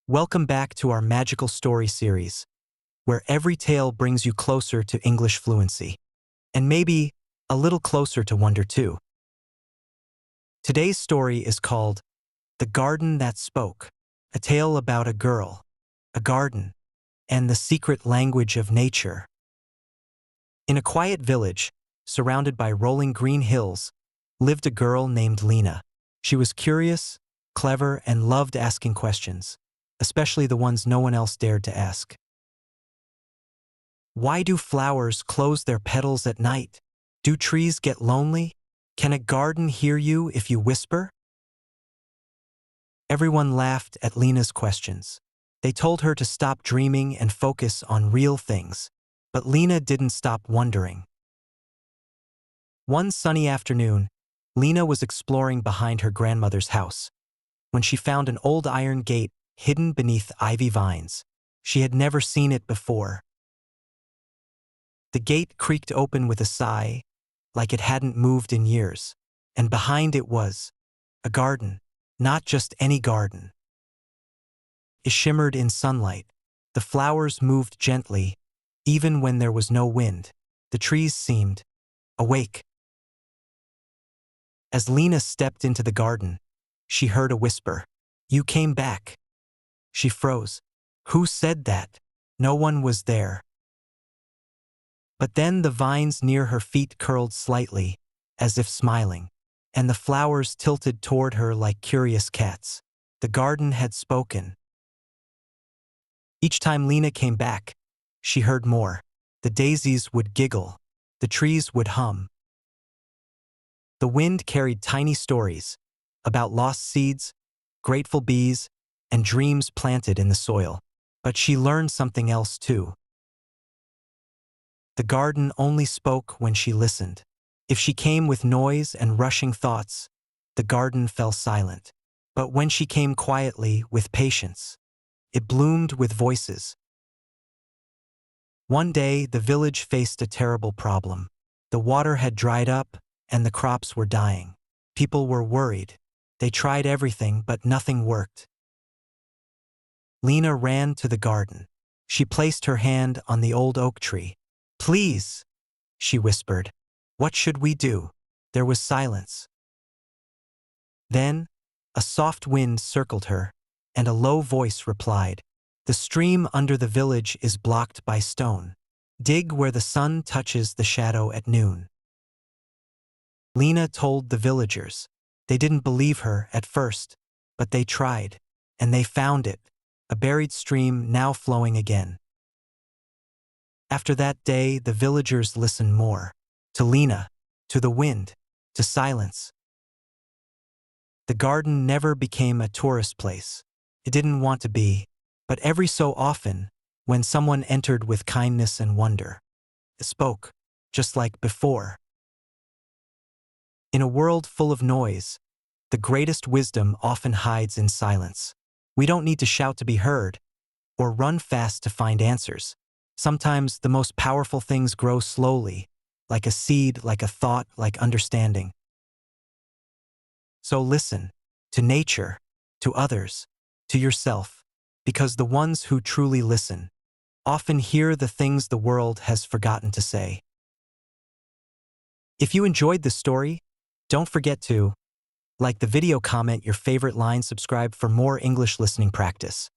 Welcome back to our magical story series, where every tale brings you closer to English fluency, and maybe a little closer to wonder too. Today's story is called The Garden That Spoke, a tale about a girl, a garden, and the secret language of nature. In a quiet village, surrounded by rolling green hills, lived a girl named Lena. She was curious, clever, and loved asking questions, especially the ones no one else dared to ask. Why do flowers close their petals at night? Do trees get lonely? Can a garden hear you if you whisper? Everyone laughed at Lena's questions. They told her to stop dreaming and focus on real things. But Lena didn't stop wondering. One sunny afternoon, Lena was exploring behind her grandmother's house when she found an old iron gate hidden beneath ivy vines. She had never seen it before. The gate creaked open with a sigh, like it hadn't moved in years, and behind it was a garden, not just any garden. It shimmered in sunlight. The flowers moved gently, even when there was no wind. The trees seemed awake. As Lena stepped into the garden, she heard a whisper. "You came back." She froze. Who said that? No one was there. But then the vines near her feet curled slightly, as if smiling, and the flowers tilted toward her like curious cats. The garden had spoken. Each time Lena came back, she heard more. The daisies would giggle. The trees would hum. The wind carried tiny stories about lost seeds, grateful bees, and dreams planted in the soil. But she learned something else too. The garden only spoke when she listened. If she came with noise and rushing thoughts, the garden fell silent. But when she came quietly, with patience, it bloomed with voices. One day, the village faced a terrible problem. The water had dried up, and the crops were dying. People were worried. They tried everything, but nothing worked. Lena ran to the garden. She placed her hand on the old oak tree. "Please," she whispered. "What should we do?" There was silence. Then, a soft wind circled her, and a low voice replied, "The stream under the village is blocked by stone. Dig where the sun touches the shadow at noon." Lena told the villagers. They didn't believe her at first, but they tried, and they found it, a buried stream now flowing again. After that day, the villagers listened more. To Lena, to the wind, to silence. The garden never became a tourist place. It didn't want to be, but every so often, when someone entered with kindness and wonder, it spoke, just like before. In a world full of noise, the greatest wisdom often hides in silence. We don't need to shout to be heard, or run fast to find answers. Sometimes the most powerful things grow slowly, like a seed, like a thought, like understanding. So listen, to nature, to others, to yourself, because the ones who truly listen often hear the things the world has forgotten to say. If you enjoyed this story, don't forget to like the video, comment your favorite line, subscribe for more English listening practice.